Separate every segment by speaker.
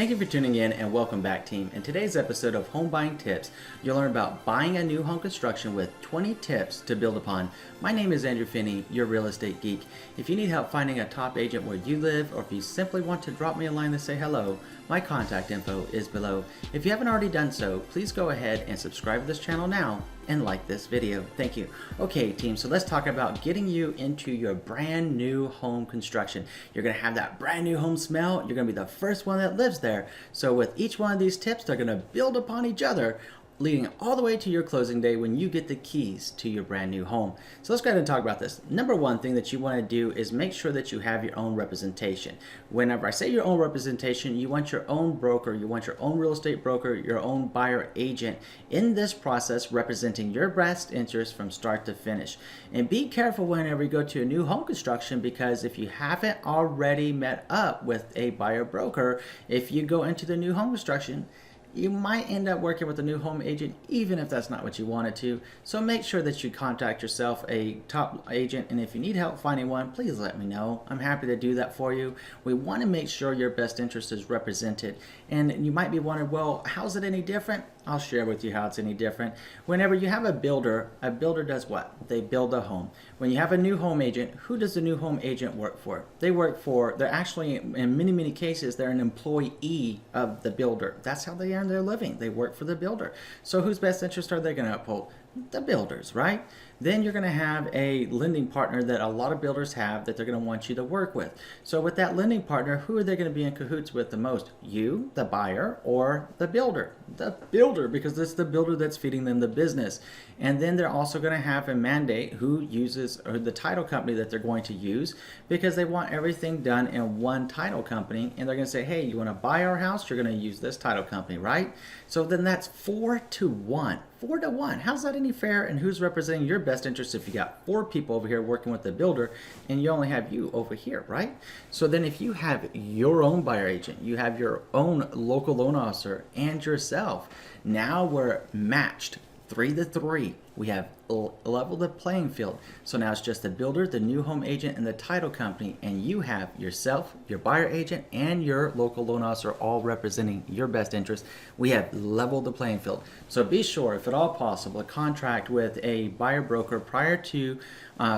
Speaker 1: Thank you for tuning in and welcome back, team. In today's episode of Home Buying Tips, you'll learn about buying a new home construction with 20 tips to build upon. My name is Andrew Finney, your real estate geek. If you need help finding a top agent where you live, or if you simply want to drop me a line to say hello, my contact info is below. If you haven't already done so, please go ahead and subscribe to this channel now and like this video. Thank you. Okay, team, so let's talk about getting you into your brand new home construction. You're gonna have that brand new home smell. You're gonna be the first one that lives there. So with each one of these tips, they're gonna build upon each other, leading all the way to your closing day when you get the keys to your brand new home. So let's go ahead and talk about this. Number one thing that you want to do is make sure that you have your own representation. Whenever I say your own representation, you want your own broker, you want your own real estate broker, your own buyer agent in this process representing your best interest from start to finish. And be careful whenever you go to a new home construction, because if you haven't already met up with a buyer broker, if you go into the new home construction, you might end up working with a new home agent even if that's not what you wanted to. So make sure that you contact yourself a top agent, and if you need help finding one, please let me know. I'm happy to do that for you. We want to make sure your best interest is represented. And you might be wondering, well, how's it any different? I'll share with you how it's any different. Whenever you have a builder does what? They build a home. When you have a new home agent, who does the new home agent work for? They're actually, in many cases, they're an employee of the builder. That's how they earn their living. They work for the builder. So whose best interest are they going to uphold? The builders, right? Then you're going to have a lending partner that a lot of builders have that they're going to want you to work with. So with that lending partner, who are they going to be in cahoots with the most? You, the buyer, or the builder? The builder, because it's the builder that's feeding them the business. And then they're also going to have a mandate who uses, or the title company that they're going to use, because they want everything done in one title company. And they're going to say, hey, you want to buy our house? You're going to use this title company, right? So then that's 4-to-1. 4-to-1. How's that any fair? And who's representing your best interest if you got 4 people over here working with the builder and you only have you over here, right? So then if you have your own buyer agent, you have your own local loan officer and yourself, now we're matched 3-to-3. We have leveled the playing field. So now it's just the builder, the new home agent, and the title company, and you have yourself, your buyer agent, and your local loan officer all representing your best interest. We have leveled the playing field. So be sure, if at all possible, to contract with a buyer broker prior to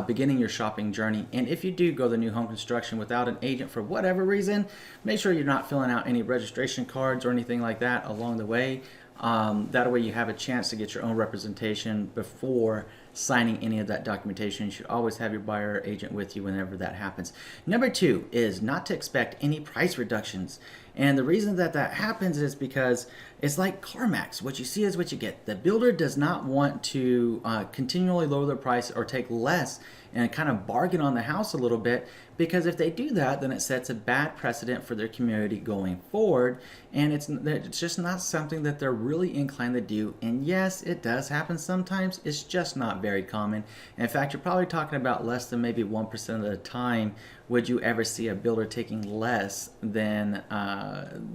Speaker 1: beginning your shopping journey. And if you do go the new home construction without an agent for whatever reason, make sure you're not filling out any registration cards or anything like that along the way. That way you have a chance to get your own representation before signing any of that documentation. You should always have your buyer agent with you whenever that happens. Number 2 is not to expect any price reductions. And the reason that happens is because it's like CarMax. What you see is what you get. The builder does not want to continually lower their price or take less and kind of bargain on the house a little bit, because if they do that, then it sets a bad precedent for their community going forward, and it's just not something that they're really inclined to do. And yes, it does happen sometimes. It's just not very common. In fact, you're probably talking about less than maybe 1% of the time would you ever see a builder taking less than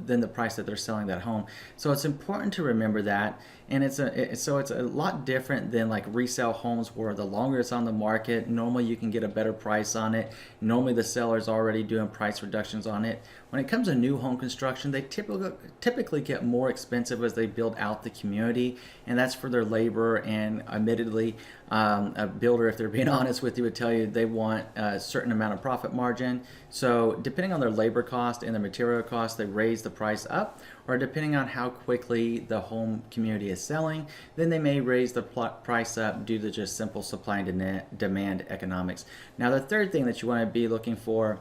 Speaker 1: the price that they're selling that home. So it's important to remember that. And it's a lot different than like resale homes, where the longer it's on the market, normally you can get a better price on it. Normally the seller's already doing price reductions on it. When it comes to new home construction, they typically get more expensive as they build out the community, and that's for their labor. And admittedly, a builder, if they're being honest with you, would tell you they want a certain amount of profit margin. So depending on their labor cost and their material cost, they raise the price up, or depending on how quickly the home community is selling, then they may raise the price up due to just simple supply and demand economics. Now, the third thing that you want to be looking for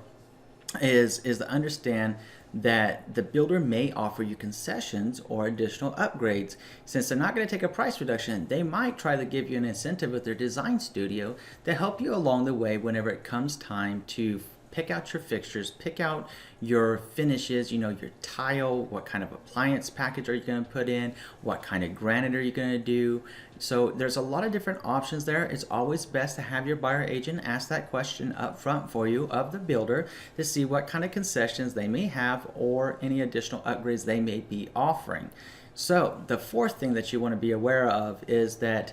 Speaker 1: is to understand that the builder may offer you concessions or additional upgrades. Since they're not going to take a price reduction, they might try to give you an incentive with their design studio to help you along the way whenever it comes time to pick out your fixtures, pick out your finishes, your tile, what kind of appliance package are you going to put in, what kind of granite are you going to do. So there's a lot of different options there. It's always best to have your buyer agent ask that question up front for you of the builder to see what kind of concessions they may have or any additional upgrades they may be offering. So the fourth thing that you want to be aware of is that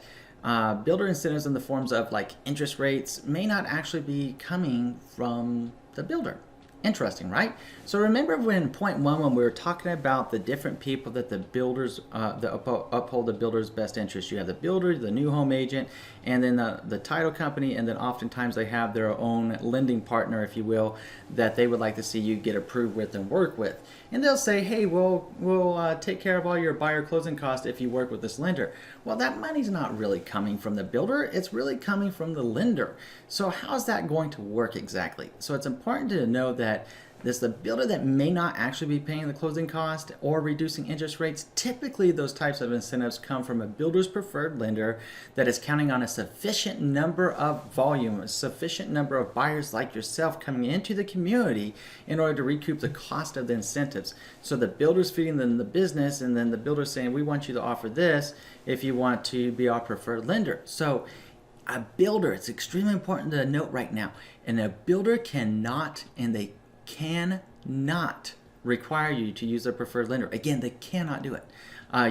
Speaker 1: builder incentives in the forms of like interest rates may not actually be coming from the builder. Interesting, right? So remember when point one, when we were talking about the different people that the builders that uphold the builder's best interest. You have the builder, the new home agent, and then the title company, and then oftentimes they have their own lending partner, if you will, that they would like to see you get approved with and work with. And they'll say, hey, we'll take care of all your buyer closing costs if you work with this lender. Well, that money's not really coming from the builder, it's really coming from the lender. So how's that going to work exactly? So it's important to know that this the builder that may not actually be paying the closing cost or reducing interest rates. Typically, those types of incentives come from a builder's preferred lender that is counting on a sufficient number of volume, a sufficient number of buyers like yourself coming into the community in order to recoup the cost of the incentives. So the builder's feeding them the business, and then the builder's saying, we want you to offer this if you want to be our preferred lender. So a builder, it's extremely important to note right now, and a builder cannot, and they cannot require you to use their preferred lender. Again, they cannot do it.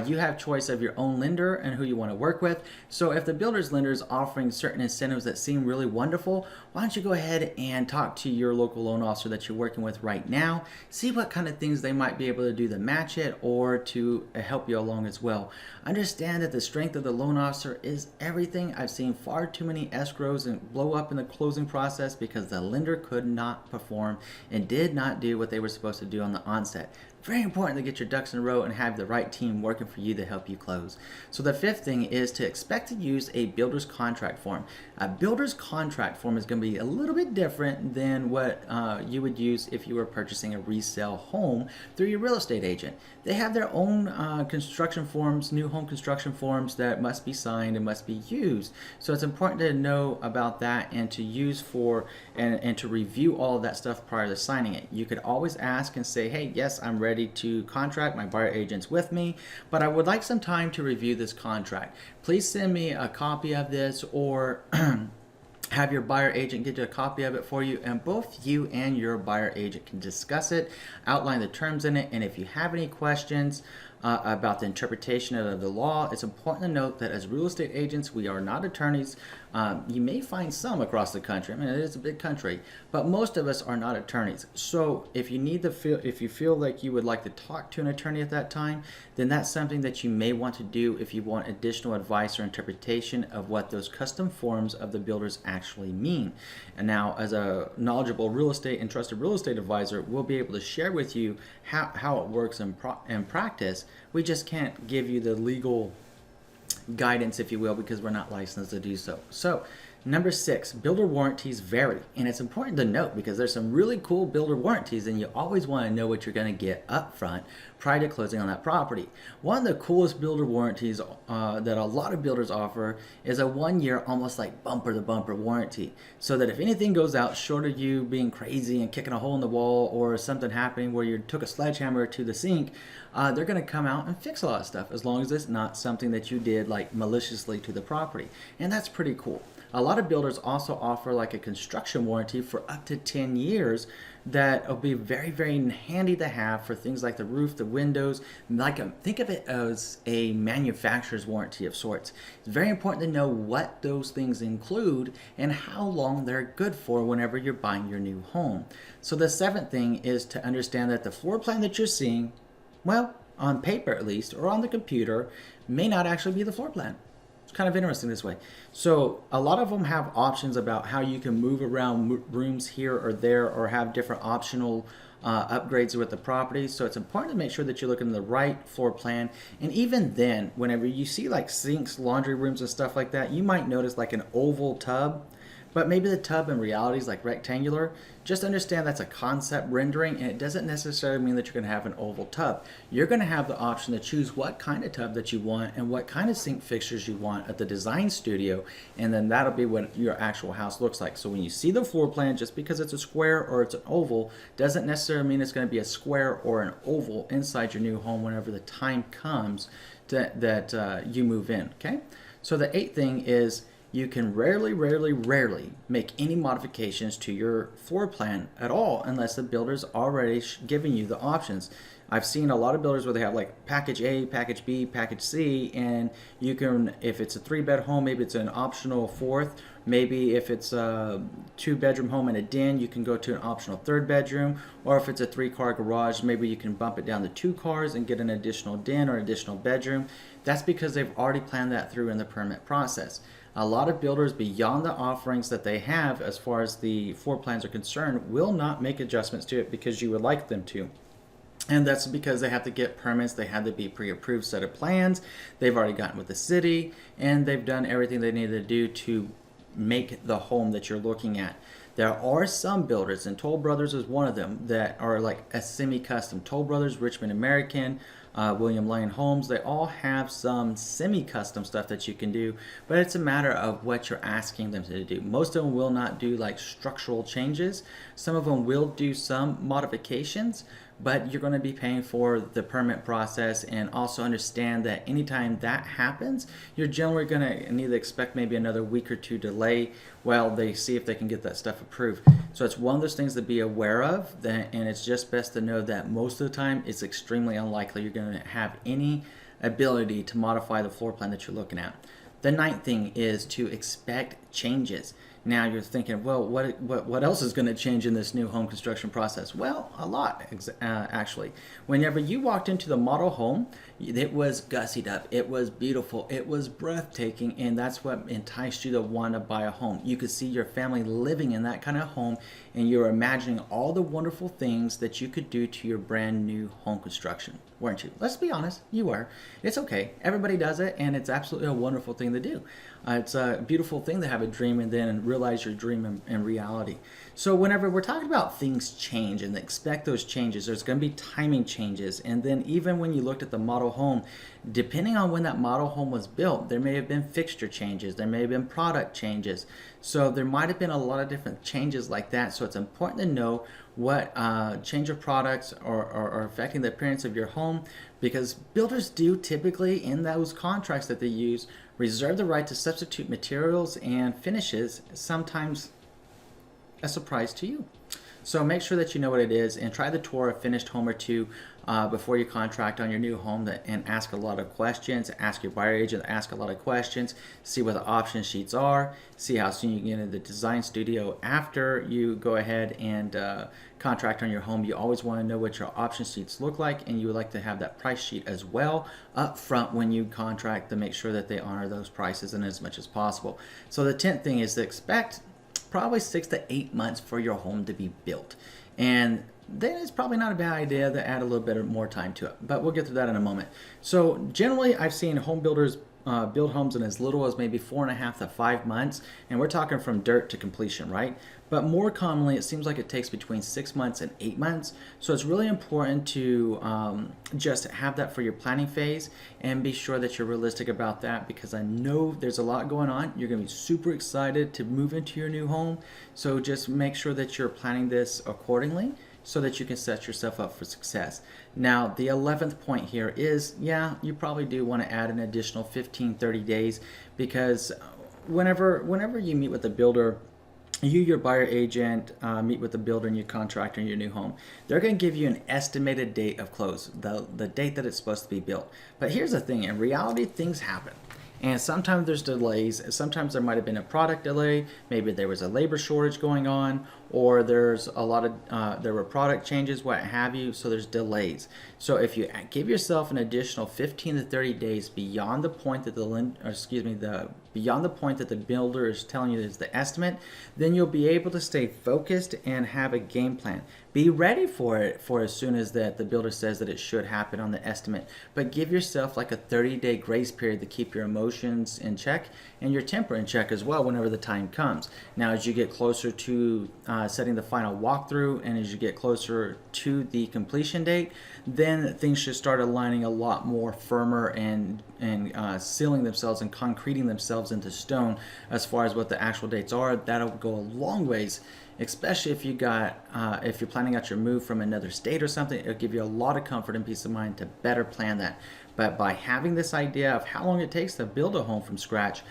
Speaker 1: You have choice of your own lender and who you want to work with. So if the builder's lender is offering certain incentives that seem really wonderful, why don't you go ahead and talk to your local loan officer that you're working with right now, see what kind of things they might be able to do to match it or to help you along as well. Understand that the strength of the loan officer is everything. I've seen far too many escrows and blow up in the closing process because the lender could not perform and did not do what they were supposed to do on the onset. Very important to get your ducks in a row and have the right team working for you to help you close. So the fifth thing is to expect to use a builder's contract form. A builder's contract form is going to be a little bit different than what you would use if you were purchasing a resale home through your real estate agent. They have their own construction forms, new home construction forms that must be signed and must be used. So it's important to know about that and to use for and to review all of that stuff prior to signing it. You could always ask and say, hey, yes, I'm ready to contract, my buyer agent's with me, but I would like some time to review this contract. Please send me a copy of this, or have your buyer agent get you a copy of it for you, and both you and your buyer agent can discuss it, outline the terms in it, and if you have any questions about the interpretation of the law, it's important to note that as real estate agents, we are not attorneys. You may find some across the country. I mean, it is a big country, but most of us are not attorneys. So if you if you feel like you would like to talk to an attorney at that time, then that's something that you may want to do if you want additional advice or interpretation of what those custom forms of the builders actually mean. And now, as a knowledgeable real estate and trusted real estate advisor, we'll be able to share with you how it works in practice. We just can't give you the legal guidance, if you will, because we're not licensed to do so. So, number 6, builder warranties vary. And it's important to note because there's some really cool builder warranties, and you always want to know what you're going to get up front prior to closing on that property. One of the coolest builder warranties that a lot of builders offer is a 1-year, almost like bumper-to-bumper warranty. So that if anything goes out short of you being crazy and kicking a hole in the wall, or something happening where you took a sledgehammer to the sink, they're going to come out and fix a lot of stuff, as long as it's not something that you did like maliciously to the property. And that's pretty cool. A lot of builders also offer like a construction warranty for up to 10 years that will be very, very handy to have for things like the roof, the windows. Think of it as a manufacturer's warranty of sorts. It's very important to know what those things include and how long they're good for whenever you're buying your new home. So the 7th thing is to understand that the floor plan that you're seeing, well, on paper at least, or on the computer, may not actually be the floor plan. It's kind of interesting this way. So a lot of them have options about how you can move around rooms here or there, or have different optional upgrades with the property. So it's important to make sure that you're looking at the right floor plan. And even then, whenever you see like sinks, laundry rooms and stuff like that, you might notice like an oval tub, but maybe the tub in reality is like rectangular. Just understand that's a concept rendering, and it doesn't necessarily mean that you're going to have an oval tub. You're going to have the option to choose what kind of tub that you want and what kind of sink fixtures you want at the design studio, and then that'll be what your actual house looks like. So when you see the floor plan, just because it's a square or it's an oval doesn't necessarily mean it's going to be a square or an oval inside your new home whenever the time comes that you move in. Okay. So the 8th thing is, you can rarely make any modifications to your floor plan at all unless the builder's already given you the options. I've seen a lot of builders where they have like package A, package B, package C, and you can, if it's a 3-bed home, maybe it's an optional 4th, Maybe if it's a 2-bedroom home and a den, you can go to an optional 3rd bedroom. Or if it's a 3-car garage, maybe you can bump it down to 2 cars and get an additional den or additional bedroom. That's because they've already planned that through in the permit process. A lot of builders, beyond the offerings that they have as far as the floor plans are concerned, will not make adjustments to it because you would like them to. And that's because they have to get permits, they have to be pre-approved set of plans, they've already gotten with the city, and they've done everything they need to do to make the home that you're looking at. There are some builders, and Toll Brothers is one of them, that are like a semi-custom. Toll Brothers, Richmond American, William Lane Homes, they all have some semi-custom stuff that you can do, but it's a matter of what you're asking them to do. Most of them will not do like structural changes. Some of them will do some modifications, but you're going to be paying for the permit process, and also understand that anytime that happens, you're generally going to need to expect maybe another week or 2 delay while they see if they can get that stuff approved. So it's one of those things to be aware of, and it's just best to know that most of the time it's extremely unlikely you're going to have any ability to modify the floor plan that you're looking at. The 9th thing is to expect changes. Now you're thinking, well, what else is going to change in this new home construction process? Well, a lot, actually. Whenever you walked into the model home, it was gussied up, it was beautiful, it was breathtaking, and that's what enticed you to want to buy a home. You could see your family living in that kind of home, and you're imagining all the wonderful things that you could do to your brand new home construction, weren't you? Let's be honest, you were. It's okay. Everybody does it, and it's absolutely a wonderful thing to do. It's a beautiful thing to have a dream and then realize your dream in reality. So whenever we're talking about things change and expect those changes, there's going to be timing changes. And then even when you looked at the model home, depending on when that model home was built, there may have been fixture changes, there may have been product changes. So there might have been a lot of different changes like that. So it's important to know what change of products are affecting the appearance of your home, because builders do typically, in those contracts that they use, reserve the right to substitute materials and finishes, sometimes a surprise to you. So make sure that you know what it is, and try the tour a finished home or 2 before you contract on your new home, and ask a lot of questions. Ask your buyer agent, ask a lot of questions, see what the option sheets are, see how soon you can get into the design studio after you go ahead and contract on your home. You always want to know what your option sheets look like, and you would like to have that price sheet as well up front when you contract, to make sure that they honor those prices and as much as possible. So the 10th thing is to expect probably 6 to 8 months for your home to be built. And then it's probably not a bad idea to add a little bit more time to it, but we'll get to that in a moment. So generally, I've seen home builders build homes in as little as maybe 4.5 to 5 months, and we're talking from dirt to completion, right? But more commonly, it seems like it takes between 6 months and 8 months. So it's really important to just have that for your planning phase, and be sure that you're realistic about that, because I know there's a lot going on. You're going to be super excited to move into your new home. So just make sure that you're planning this accordingly, so that you can set yourself up for success. Now, the 11th point here is, yeah, you probably do want to add an additional 15-30 days, because whenever you meet with the builder, your buyer agent, meet with the builder and your contractor in your new home, they're going to give you an estimated date of close, the date that it's supposed to be built. But here's the thing, in reality, things happen. And sometimes there's delays. Sometimes there might have been a product delay. Maybe there was a labor shortage going on, or there's a lot of there were product changes, what have you. So there's delays. So if you give yourself an additional 15 to 30 days beyond the point that beyond the point that the builder is telling you is the estimate, then you'll be able to stay focused and have a game plan. Be ready for it for as soon as that the builder says that it should happen on the estimate. But give yourself like a 30-day grace period to keep your emotions in check and your temper in check as well whenever the time comes. Now, as you get closer to setting the final walkthrough, and as you get closer to the completion date, then things should start aligning a lot more firmer and sealing themselves and concreting themselves into stone as far as what the actual dates are. That'll go a long ways, especially if you're planning out your move from another state or something. It'll give you a lot of comfort and peace of mind to better plan that. But by having this idea of how long it takes to build a home from scratch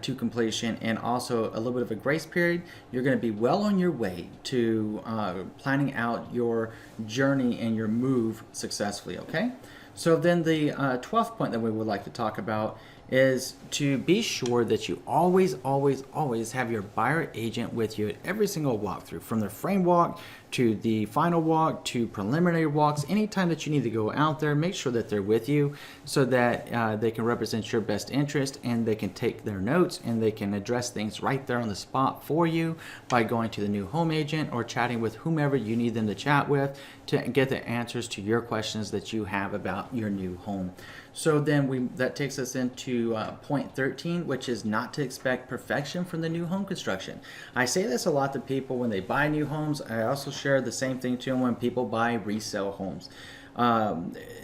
Speaker 1: to completion, and also a little bit of a grace period, you're going to be well on your way to planning out your journey and your move successfully, okay? So then the 12th point that we would like to talk about is to be sure that you always have your buyer agent with you at every single walkthrough, from the frame walk to the final walk to preliminary walks. Anytime that you need to go out there, make sure that they're with you so that they can represent your best interest, and they can take their notes and they can address things right there on the spot for you by going to the new home agent or chatting with whomever you need them to chat with to get the answers to your questions that you have about your new home. So then that takes us into point 13, which is not to expect perfection from the new home construction. I say this a lot to people when they buy new homes. I also share the same thing to them when people buy resale homes.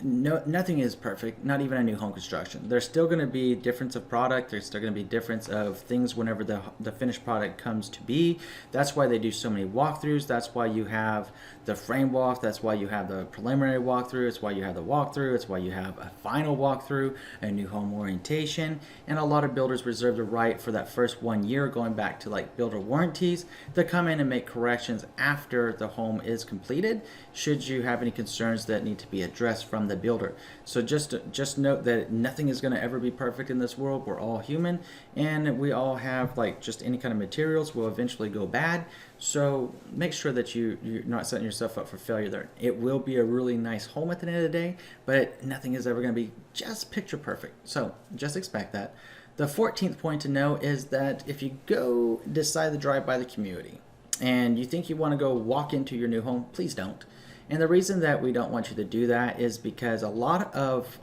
Speaker 1: Nothing is perfect, not even a new home construction. There's still going to be difference of product. There's still going to be difference of things whenever the finished product comes to be. That's why they do so many walkthroughs. That's why you have the frame walk. That's why you have the preliminary walkthrough. It's why you have the walkthrough. It's why you have a final walkthrough, a new home orientation. And a lot of builders reserve the right for that first 1 year, going back to like builder warranties, to come in and make corrections after the home is completed, should you have any concerns that need to be addressed from the builder. So just note that nothing is going to ever be perfect in this world. We're all human, and we all have, like, just any kind of materials will eventually go bad. So make sure that you're not setting yourself up for failure there. It will be a really nice home at the end of the day, but nothing is ever going to be just picture perfect. So just expect that. The 14th point to know is that if you go decide to drive by the community and you think you want to go walk into your new home, please don't. And the reason that we don't want you to do that is because a lot of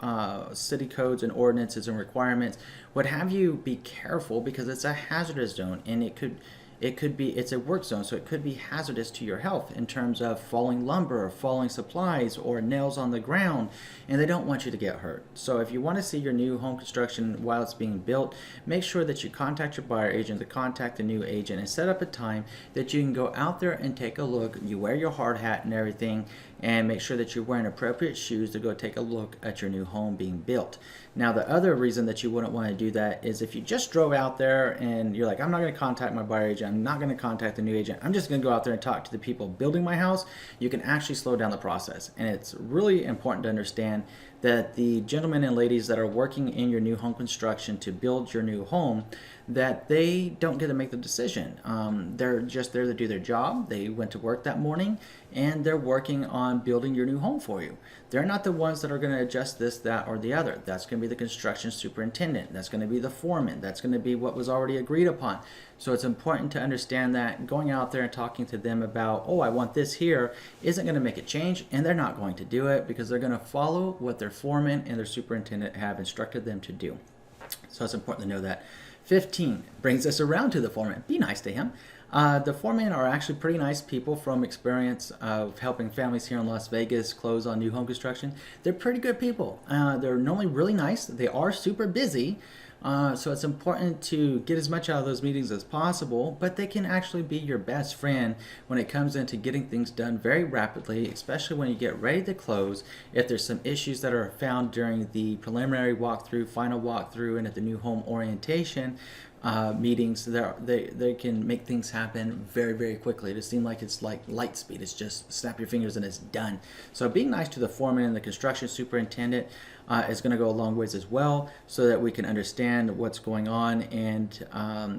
Speaker 1: city codes and ordinances and requirements would have you be careful, because it's a hazardous zone, and it's a work zone, so it could be hazardous to your health in terms of falling lumber or falling supplies or nails on the ground, and they don't want you to get hurt. So if you want to see your new home construction while it's being built, make sure that you contact your buyer agent, to contact the new agent, and set up a time that you can go out there and take a look. You wear your hard hat and everything, and make sure that you're wearing appropriate shoes to go take a look at your new home being built. Now, the other reason that you wouldn't want to do that is if you just drove out there and you're like, I'm not going to contact my buyer agent, I'm not going to contact the new agent, I'm just going to go out there and talk to the people building my house, you can actually slow down the process. And it's really important to understand that the gentlemen and ladies that are working in your new home construction to build your new home, that they don't get to make the decision. They're just there to do their job. They went to work that morning, and they're working on building your new home for you. They're not the ones that are going to adjust this, that, or the other. That's going to be the construction superintendent. That's going to be the foreman. That's going to be what was already agreed upon. So it's important to understand that going out there and talking to them about, oh, I want this here, isn't going to make a change, and they're not going to do it, because they're going to follow what their foreman and their superintendent have instructed them to do. So it's important to know that. 15 brings us around to the foreman. Be nice to him. The foremen are actually pretty nice people from experience of helping families here in Las Vegas close on new home construction. They're pretty good people. They're normally really nice. They are super busy. So it's important to get as much out of those meetings as possible, but they can actually be your best friend when it comes into getting things done very rapidly, especially when you get ready to close. If there's some issues that are found during the preliminary walkthrough, final walkthrough, and at the new home orientation meetings, they can make things happen very, very quickly. It seems like it's like light speed. It's just snap your fingers and it's done. So being nice to the foreman and the construction superintendent is going to go a long ways as well, so that we can understand what's going on and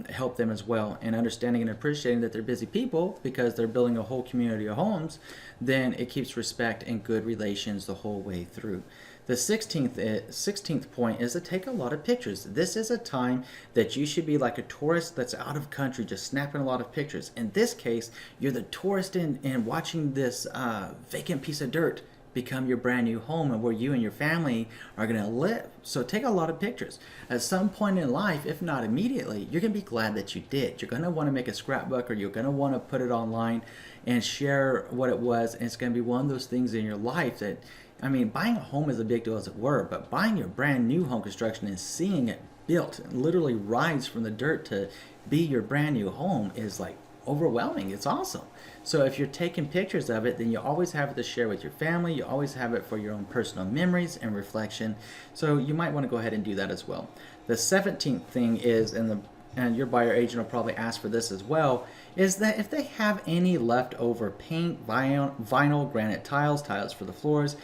Speaker 1: help them as well. And understanding and appreciating that they're busy people because they're building a whole community of homes, then it keeps respect and good relations the whole way through. The 16th point is to take a lot of pictures. This is a time that you should be like a tourist that's out of country, just snapping a lot of pictures. In this case, you're the tourist and watching this vacant piece of dirt become your brand new home, and where you and your family are going to live. So take a lot of pictures. At some point in life, if not immediately, you're going to be glad that you did. You're going to want to make a scrapbook, or you're going to want to put it online and share what it was. And it's going to be one of those things in your life that, I mean, buying a home is a big deal as it were, but buying your brand new home construction and seeing it built, literally rise from the dirt to be your brand new home, is like overwhelming. It's awesome. So if you're taking pictures of it, then you always have it to share with your family. You always have it for your own personal memories and reflection. So you might want to go ahead and do that as well. The 17th thing is, and your buyer agent will probably ask for this as well, is that if they have any leftover paint, vinyl, granite tiles for the floors,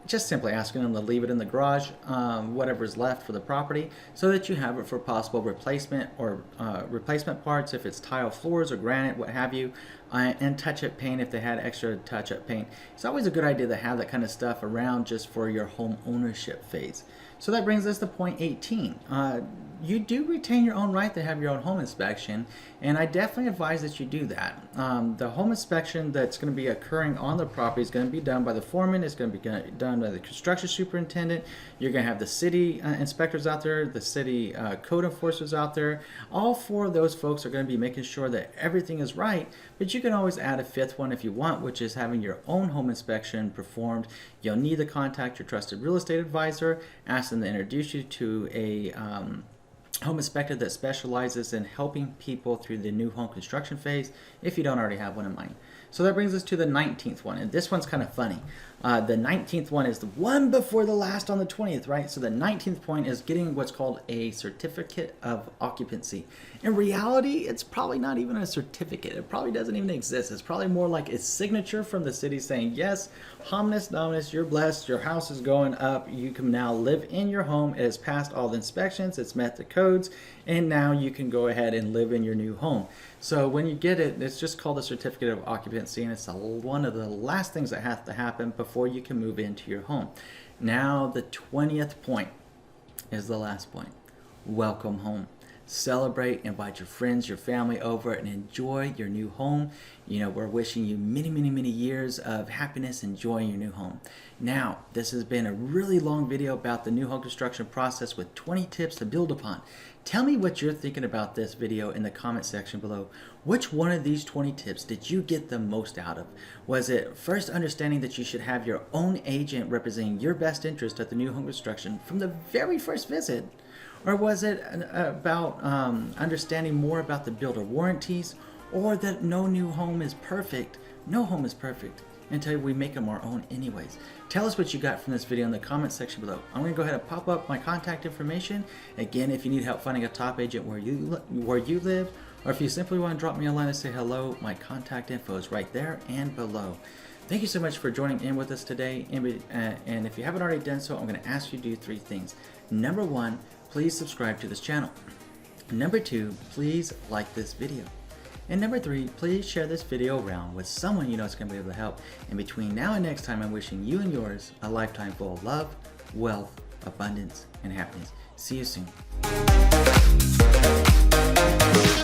Speaker 1: just simply asking them to leave it in the garage, whatever's left for the property, so that you have it for possible replacement or replacement parts if it's tile floors or granite, what have you, and touch-up paint if they had extra touch-up paint. It's always a good idea to have that kind of stuff around just for your home ownership phase. So that brings us to point 18. You do retain your own right to have your own home inspection, and I definitely advise that you do that. The home inspection that's going to be occurring on the property is going to be done by the foreman, it's going to be done by the construction superintendent, you're going to have the city inspectors out there, the city code enforcers out there. All four of those folks are going to be making sure that everything is right, but you can always add a fifth one if you want, which is having your own home inspection performed. You'll need to contact your trusted real estate advisor, ask them to introduce you to a home inspector that specializes in helping people through the new home construction phase if you don't already have one in mind. So that brings us to the 19th one, and this one's kind of funny. The 19th one is the one before the last on the 20th, right? So the 19th point is getting what's called a certificate of occupancy. In reality, it's probably not even a certificate. It probably doesn't even exist. It's probably more like a signature from the city saying, yes, Hominis Dominus, you're blessed, your house is going up, you can now live in your home, it has passed all the inspections, it's met the codes, and now you can go ahead and live in your new home. So when you get it, it's just called a certificate of occupancy, and it's one of the last things that has to happen before you can move into your home. Now the 20th point is the last point. Welcome home. Celebrate, invite your friends, your family over, and enjoy your new home. You know, we're wishing you many, many, many years of happiness enjoying your new home. Now, this has been a really long video about the new home construction process with 20 tips to build upon. Tell me what you're thinking about this video in the comment section below. Which one of these 20 tips did you get the most out of? Was it first understanding that you should have your own agent representing your best interest at the new home construction from the very first visit? Or was it about understanding more about the builder warranties, or that no new home is perfect? No home is perfect until we make them our own anyways. Tell us what you got from this video in the comment section below. I'm going to go ahead and pop up my contact information. Again, if you need help finding a top agent where you live, or if you simply want to drop me a line and say hello, my contact info is right there and below. Thank you so much for joining in with us today. And if you haven't already done so, I'm going to ask you to do 3 things. Number 1, please subscribe to this channel. Number 2, please like this video. And number 3, please share this video around with someone you know is going to be able to help. And between now and next time, I'm wishing you and yours a lifetime full of love, wealth, abundance, and happiness. See you soon.